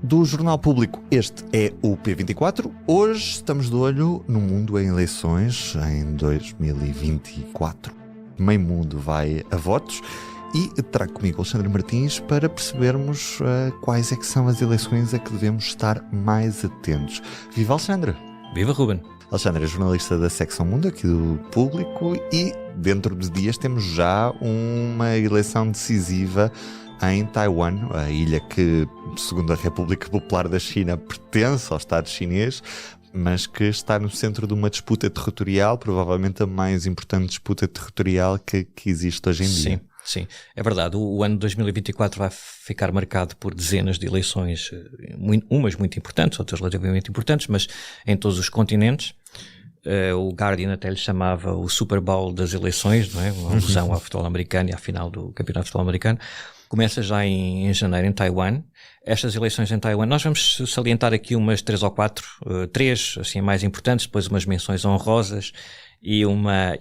do Jornal Público. Este é o P24. Hoje estamos de olho no mundo em eleições em 2024. Meio mundo vai a votos e trago comigo Alexandre Martins para percebermos quais é que são as eleições a que devemos estar mais atentos. Viva Alexandre! Viva Ruben! Alexandre é jornalista da Secção Mundo aqui do Público e dentro de dias temos já uma eleição decisiva em Taiwan, a ilha que, segundo a República Popular da China, pertence ao Estado chinês, mas que está no centro de uma disputa territorial, provavelmente a mais importante disputa territorial que existe hoje em dia. Sim, é verdade. O ano 2024 vai ficar marcado por dezenas de eleições, umas muito importantes, outras relativamente importantes, mas em todos os continentes. O Guardian até lhe chamava o Super Bowl das eleições, não é? Uma alusão ao futebol americano e à final do Campeonato de Futebol Americano. Começa já em janeiro em Taiwan. Estas eleições em Taiwan, nós vamos salientar aqui umas 3 ou 4, assim, mais importantes, depois umas menções honrosas e uma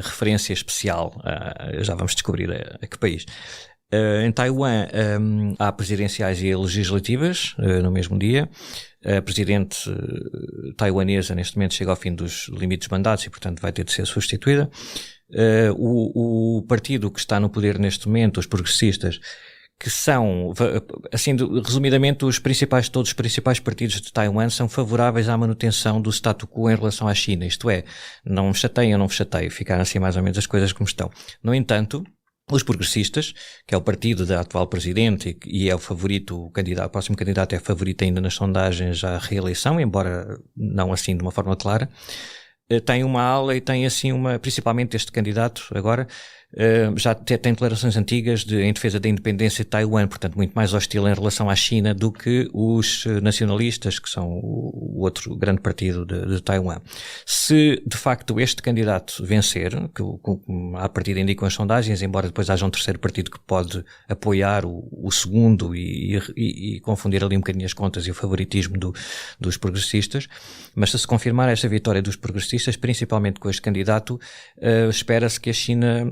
referência especial. Já vamos descobrir a que país. Em Taiwan há presidenciais e legislativas no mesmo dia. A presidente taiwanesa neste momento chega ao fim dos limites de mandatos e, portanto, vai ter de ser substituída. O partido que está no poder neste momento, os progressistas, que são, assim, resumidamente, todos os principais partidos de Taiwan são favoráveis à manutenção do status quo em relação à China. Isto é, não me chateio, ficaram assim mais ou menos as coisas como estão. No entanto, os progressistas, que é o partido da atual presidente e é o favorito, o próximo candidato é favorito ainda nas sondagens à reeleição, embora não assim de uma forma clara, tem uma ala e tem assim principalmente este candidato agora, já tem declarações antigas em defesa da independência de Taiwan, portanto muito mais hostil em relação à China do que os nacionalistas, que são o outro grande partido de Taiwan. Se de facto este candidato vencer, que à partida indicam as sondagens, embora depois haja um terceiro partido que pode apoiar o segundo e confundir ali um bocadinho as contas e o favoritismo dos progressistas, mas se confirmar esta vitória dos progressistas, principalmente com este candidato, espera-se que a China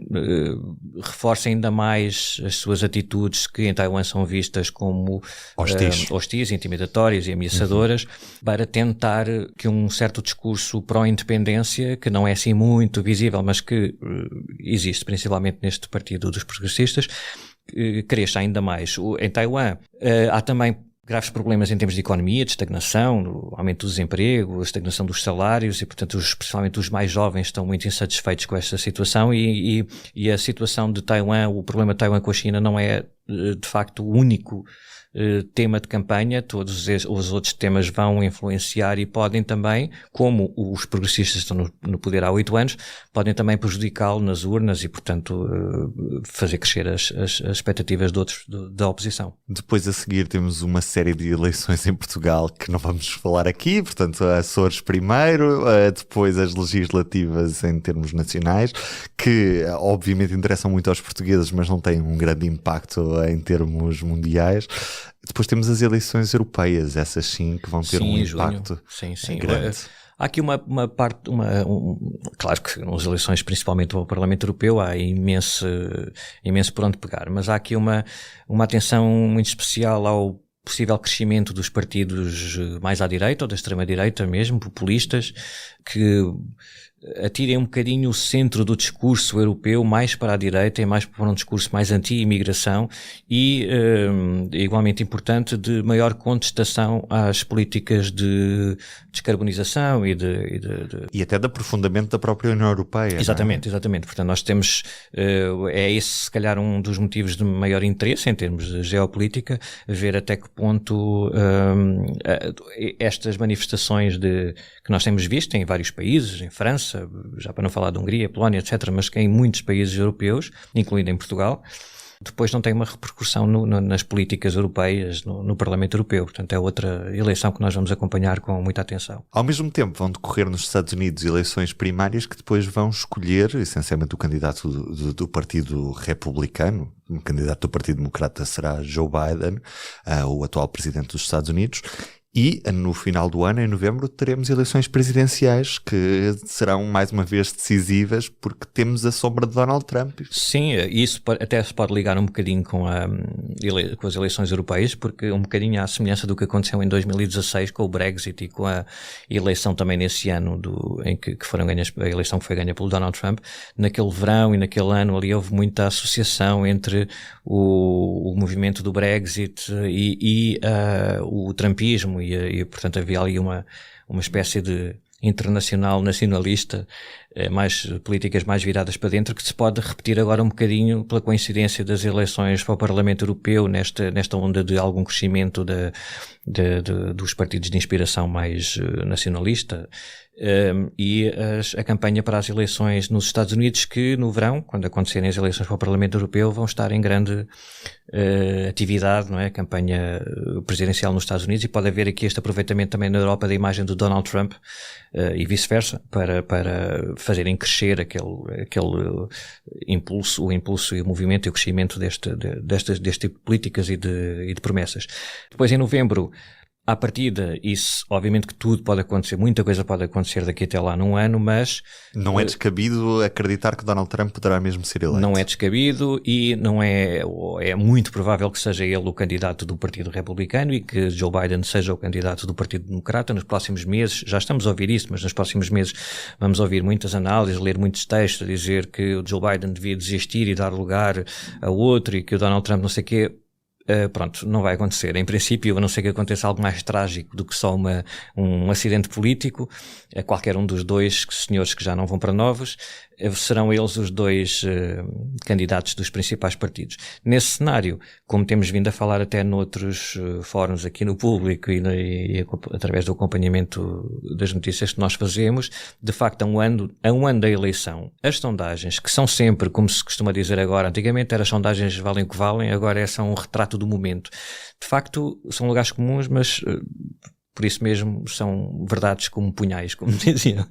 reforça ainda mais as suas atitudes que em Taiwan são vistas como hostis, intimidatórias e ameaçadoras, para tentar que um certo discurso pró-independência, que não é assim muito visível, mas que existe principalmente neste partido dos progressistas, cresça ainda mais. Em Taiwan há também graves problemas em termos de economia, de estagnação, do aumento do desemprego, a estagnação dos salários e, portanto, principalmente os mais jovens estão muito insatisfeitos com esta situação e a situação de Taiwan, o problema de Taiwan com a China não é, de facto, o único tema de campanha. Todos os outros temas vão influenciar e podem também, como os progressistas estão no poder há 8 anos, podem também prejudicá-lo nas urnas e, portanto, fazer crescer as expectativas de outros da oposição. Depois a seguir temos uma série de eleições em Portugal que não vamos falar aqui, portanto a Açores primeiro, depois as legislativas em termos nacionais, que obviamente interessam muito aos portugueses, mas não têm um grande impacto em termos mundiais. Depois temos as eleições europeias, essas sim que vão ter um impacto grande. Há aqui uma parte, claro que nas eleições, principalmente ao Parlamento Europeu, há imenso por onde pegar, mas há aqui uma atenção muito especial ao possível crescimento dos partidos mais à direita, ou da extrema-direita mesmo, populistas, que atirem um bocadinho o centro do discurso europeu mais para a direita e mais para um discurso mais anti-imigração e, igualmente importante, de maior contestação às políticas de descarbonização e até de aprofundamento da própria União Europeia. Exatamente. Portanto, nós temos, é esse se calhar um dos motivos de maior interesse em termos de geopolítica, ver até que ponto estas manifestações que nós temos visto em vários países, em França, já para não falar de Hungria, Polónia, etc., mas que em muitos países europeus, incluindo em Portugal, depois não tem uma repercussão nas políticas europeias, no Parlamento Europeu. Portanto, é outra eleição que nós vamos acompanhar com muita atenção. Ao mesmo tempo, vão decorrer nos Estados Unidos eleições primárias que depois vão escolher, essencialmente, o candidato do Partido Republicano. O candidato do Partido Democrata será Joe Biden, o atual presidente dos Estados Unidos. E no final do ano, em novembro, teremos eleições presidenciais que serão mais uma vez decisivas porque temos a sombra de Donald Trump. Sim, isso até se pode ligar um bocadinho com as eleições europeias, porque um bocadinho à semelhança do que aconteceu em 2016 com o Brexit e com a eleição também nesse ano em que foram ganhas, a eleição que foi ganha pelo Donald Trump. Naquele verão e naquele ano ali houve muita associação entre o movimento do Brexit e o trumpismo e portanto havia ali uma espécie de internacional nacionalista, políticas mais viradas para dentro, que se pode repetir agora um bocadinho pela coincidência das eleições para o Parlamento Europeu, nesta onda de algum crescimento dos partidos de inspiração mais nacionalista, e a campanha para as eleições nos Estados Unidos, que no verão, quando acontecerem as eleições para o Parlamento Europeu, vão estar em grande atividade, não é? A campanha presidencial nos Estados Unidos, e pode haver aqui este aproveitamento também na Europa da imagem do Donald Trump e vice-versa, para fazerem crescer aquele impulso, o impulso e o movimento e o crescimento deste tipo de políticas e de promessas. Depois, em novembro, à partida, isso, obviamente que tudo pode acontecer, muita coisa pode acontecer daqui até lá num ano, mas... Não é descabido acreditar que Donald Trump poderá mesmo ser eleito. Não é descabido e não é muito provável que seja ele o candidato do Partido Republicano e que Joe Biden seja o candidato do Partido Democrata nos próximos meses. Já estamos a ouvir isso, mas nos próximos meses vamos ouvir muitas análises, ler muitos textos a dizer que o Joe Biden devia desistir e dar lugar a outro e que o Donald Trump não sei o quê. Pronto, não vai acontecer. Em princípio, a não ser que aconteça algo mais trágico do que só um acidente político, qualquer um dos dois senhores que já não vão para novos, serão eles os dois candidatos dos principais partidos. Nesse cenário, como temos vindo a falar até noutros fóruns aqui no público e através do acompanhamento das notícias que nós fazemos, de facto, a um ano da eleição, as sondagens, que são sempre, como se costuma dizer agora, antigamente as sondagens valem o que valem, agora são um retrato do momento. De facto, são lugares comuns, mas por isso mesmo são verdades como punhais, como diziam.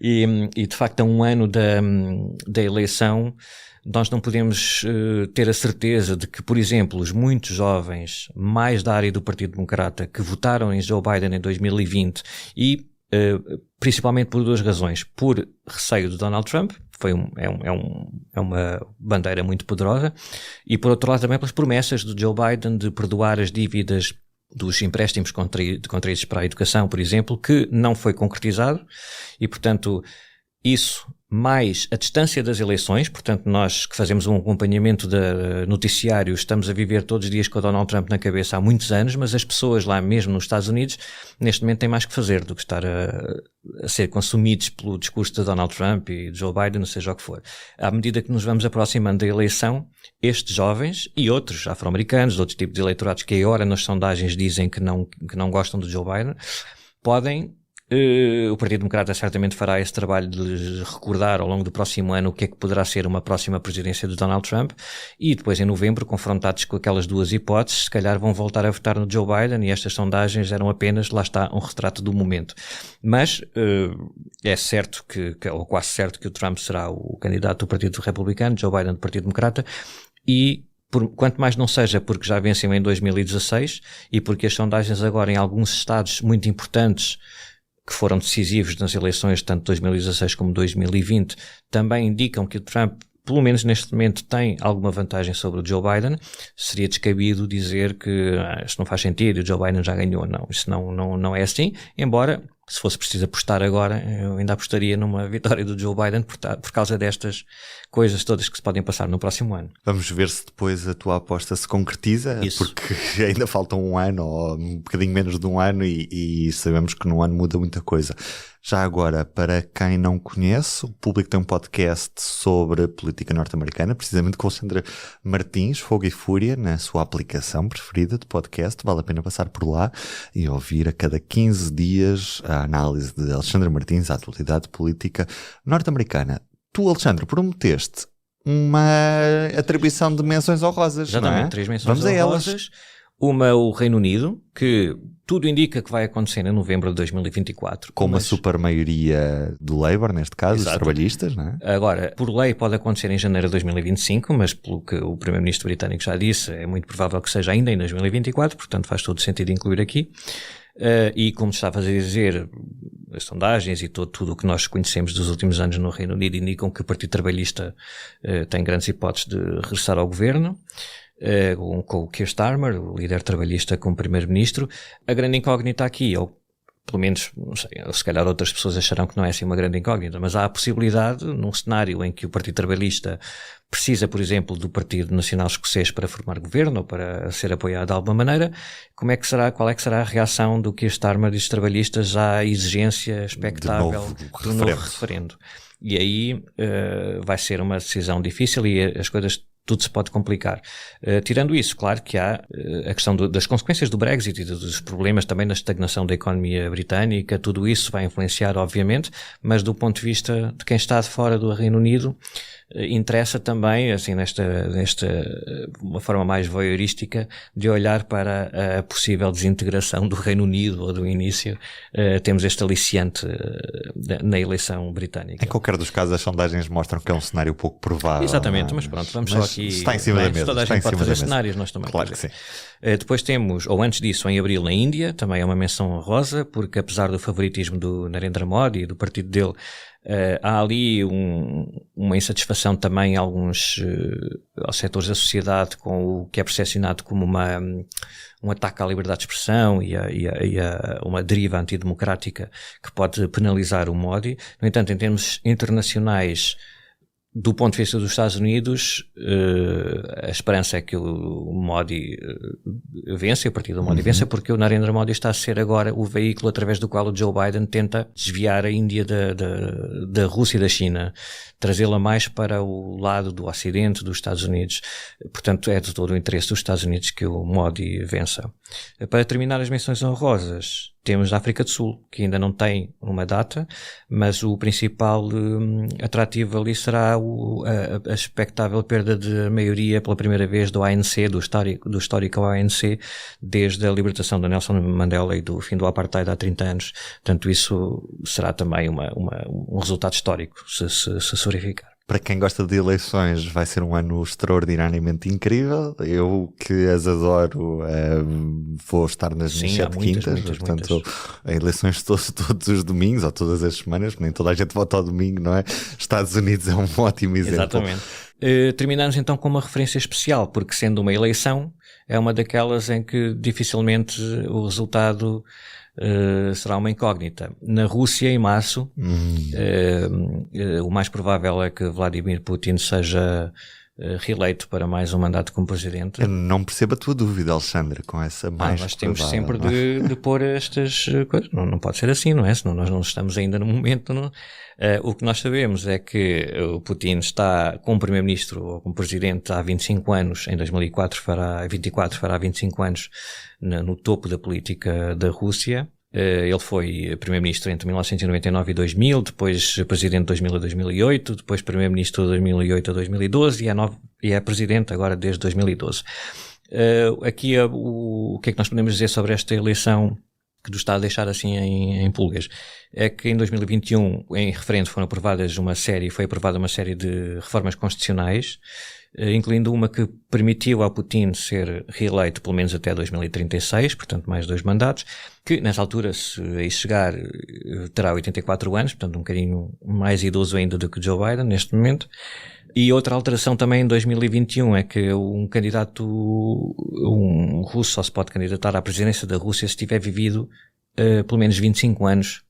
E de facto, a um ano da eleição, nós não podemos ter a certeza de que, por exemplo, os muitos jovens mais da área do Partido Democrata que votaram em Joe Biden em 2020 e principalmente por duas razões. Por receio de Donald Trump, é uma bandeira muito poderosa, e por outro lado também pelas promessas de Joe Biden de perdoar as dívidas dos empréstimos contraídos para a educação, por exemplo, que não foi concretizado, e portanto isso mais a distância das eleições, portanto nós que fazemos um acompanhamento de noticiário estamos a viver todos os dias com o Donald Trump na cabeça há muitos anos, mas as pessoas lá mesmo nos Estados Unidos neste momento têm mais que fazer do que estar a ser consumidos pelo discurso de Donald Trump e de Joe Biden, seja o que for. À medida que nos vamos aproximando da eleição, estes jovens e outros afro-americanos, de outros tipos de eleitorados que agora nas sondagens dizem que não gostam de Joe Biden, podem... O Partido Democrata certamente fará esse trabalho de recordar ao longo do próximo ano o que é que poderá ser uma próxima presidência de Donald Trump, e depois em novembro, confrontados com aquelas duas hipóteses, se calhar vão voltar a votar no Joe Biden, e estas sondagens eram apenas, lá está, um retrato do momento. Mas é certo ou quase certo que o Trump será o candidato do Partido Republicano, Joe Biden do Partido Democrata, e quanto mais não seja porque já venceu em 2016 e porque as sondagens agora em alguns estados muito importantes que foram decisivos nas eleições tanto de 2016 como 2020, também indicam que o Trump, pelo menos neste momento, tem alguma vantagem sobre o Joe Biden. Seria descabido dizer que isto não faz sentido, o Joe Biden já ganhou. Não, isso não é assim, embora, se fosse preciso apostar agora, eu ainda apostaria numa vitória do Joe Biden por causa destas coisas todas que se podem passar no próximo ano. Vamos ver se depois a tua aposta se concretiza, isso. Porque ainda falta um ano, ou um bocadinho menos de um ano, e sabemos que num ano muda muita coisa. Já agora, para quem não conhece, o Público tem um podcast sobre política norte-americana, precisamente com Alexandre Martins, Fogo e Fúria, na sua aplicação preferida de podcast. Vale a pena passar por lá e ouvir a cada 15 dias a análise de Alexandre Martins à atualidade política norte-americana. Tu, Alexandre, prometeste uma atribuição de menções honrosas, não é? Exatamente, 3 menções honrosas. Vamos a elas. Uma, o Reino Unido, que tudo indica que vai acontecer em novembro de 2024. Com uma super maioria do Labour, neste caso, Exato. Dos trabalhistas, não é? Agora, por lei pode acontecer em janeiro de 2025, mas pelo que o Primeiro-Ministro britânico já disse, é muito provável que seja ainda em 2024, portanto faz todo sentido incluir aqui. e como estava a dizer, as sondagens e tudo o que nós conhecemos dos últimos anos no Reino Unido indicam que o Partido Trabalhista tem grandes hipóteses de regressar ao governo, com o Keir Starmer, o líder trabalhista, como primeiro-ministro. A grande incógnita aqui, ou pelo menos, não sei, se calhar outras pessoas acharão que não é assim uma grande incógnita, mas há a possibilidade, num cenário em que o Partido Trabalhista precisa, por exemplo, do Partido Nacional Escocês para formar governo ou para ser apoiado de alguma maneira, qual é que será a reação do Keir Starmer e dos trabalhistas à exigência expectável do novo referendo? E aí vai ser uma decisão difícil e as coisas tudo se pode complicar. Tirando isso, claro que há a questão das consequências do Brexit e dos problemas também da estagnação da economia britânica, tudo isso vai influenciar, obviamente, mas do ponto de vista de quem está de fora do Reino Unido, interessa também, assim, uma forma mais voyeurística de olhar para a possível desintegração do Reino Unido ou do início. Temos este aliciante na eleição britânica. Em qualquer dos casos, as sondagens mostram que é um cenário pouco provável. Exatamente, mas pronto, vamos só aqui. Está em cima da mesa. Toda a gente pode fazer cenários, nós também. Claro que sim. Depois temos, ou antes disso, em abril na Índia, também é uma menção honrosa, porque apesar do favoritismo do Narendra Modi e do partido dele, há ali uma insatisfação também em alguns aos setores da sociedade com o que é percepcionado como um ataque à liberdade de expressão e a uma deriva antidemocrática que pode penalizar o Modi. No entanto, em termos internacionais, do ponto de vista dos Estados Unidos, a esperança é que o Modi vença, o partido do Modi vença, porque o Narendra Modi está a ser agora o veículo através do qual o Joe Biden tenta desviar a Índia da Rússia e da China, trazê-la mais para o lado do Ocidente, dos Estados Unidos. Portanto, é de todo o interesse dos Estados Unidos que o Modi vença. Para terminar as menções honrosas, temos a África do Sul, que ainda não tem uma data, mas o principal atrativo ali será a expectável perda de maioria pela primeira vez do ANC, do histórico ANC, desde a libertação de Nelson Mandela e do fim do apartheid há 30 anos. Portanto, isso será também um resultado histórico, se verificar. Para quem gosta de eleições, vai ser um ano extraordinariamente incrível. Eu, que as adoro, vou estar nas minhas 7 quintas. Portanto, eleições todos os domingos, ou todas as semanas, nem toda a gente vota ao domingo, não é? Estados Unidos é um ótimo exemplo. Exatamente. Terminamos então com uma referência especial, porque sendo uma eleição, é uma daquelas em que dificilmente o resultado será uma incógnita. Na Rússia, em março, o mais provável é que Vladimir Putin seja reeleito para mais um mandato como presidente. Eu não percebo a tua dúvida, Alexandre, com essa mais nós temos sempre de pôr estas coisas. Não pode ser assim, não é? Senão nós não estamos ainda no momento. Não? O que nós sabemos é que o Putin está como primeiro-ministro ou como presidente há 25 anos, em 2024 fará 25 anos no topo da política da Rússia. Ele foi primeiro-ministro entre 1999 e 2000, depois presidente de 2000 a 2008, depois primeiro-ministro de 2008 a 2012 e é presidente agora desde 2012. Aqui o que é que nós podemos dizer sobre esta eleição que nos está a deixar assim em pulgas? É que em 2021, em referendo, foi aprovada uma série de reformas constitucionais, incluindo uma que permitiu ao Putin ser reeleito pelo menos até 2036, portanto mais 2 mandatos, que nessa altura, se aí chegar, terá 84 anos, portanto um bocadinho mais idoso ainda do que Joe Biden neste momento. E outra alteração também em 2021 é que um russo só se pode candidatar à presidência da Rússia se tiver vivido pelo menos 25 anos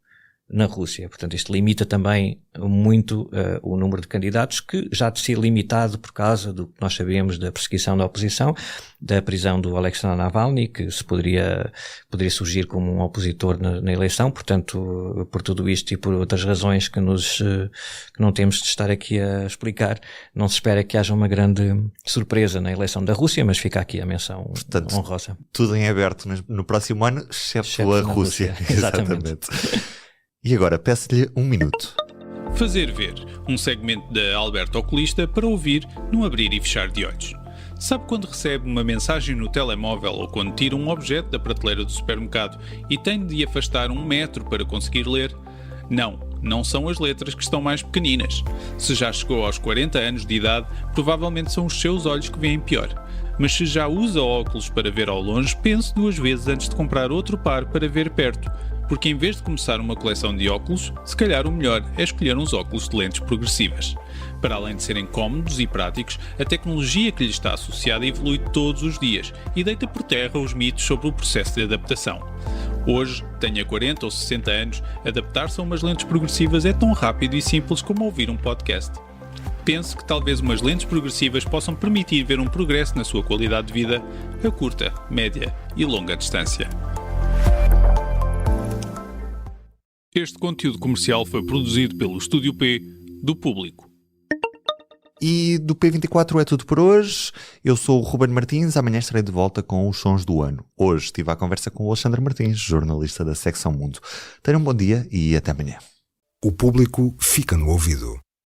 na Rússia. Portanto, isto limita também muito o número de candidatos, que já de ser limitado por causa do que nós sabemos da perseguição da oposição, da prisão do Alexei Navalny, que poderia surgir como um opositor na eleição. Portanto, por tudo isto e por outras razões que não temos de estar aqui a explicar, não se espera que haja uma grande surpresa na eleição da Rússia, mas fica aqui a menção, portanto, honrosa. Tudo em aberto no próximo ano, exceto a Rússia. Exatamente. E agora peço-lhe 1 minuto. Fazer ver, um segmento da Alberto Oculista para ouvir num abrir e fechar de olhos. Sabe quando recebe uma mensagem no telemóvel ou quando tira um objeto da prateleira do supermercado e tem de afastar 1 metro para conseguir ler? Não são as letras que estão mais pequeninas. Se já chegou aos 40 anos de idade, provavelmente são os seus olhos que veem pior. Mas se já usa óculos para ver ao longe, pense 2 vezes antes de comprar outro par para ver perto, porque em vez de começar uma coleção de óculos, se calhar o melhor é escolher uns óculos de lentes progressivas. Para além de serem cómodos e práticos, a tecnologia que lhe está associada evolui todos os dias e deita por terra os mitos sobre o processo de adaptação. Hoje, tenha 40 ou 60 anos, adaptar-se a umas lentes progressivas é tão rápido e simples como ouvir um podcast. Pense que talvez umas lentes progressivas possam permitir ver um progresso na sua qualidade de vida a curta, média e longa distância. Este conteúdo comercial foi produzido pelo Estúdio P do Público. E do P24 é tudo por hoje. Eu sou o Ruben Martins, amanhã estarei de volta com os sons do ano. Hoje estive à conversa com o Alexandre Martins, jornalista da Secção Mundo. Tenham um bom dia e até amanhã. O Público fica no ouvido.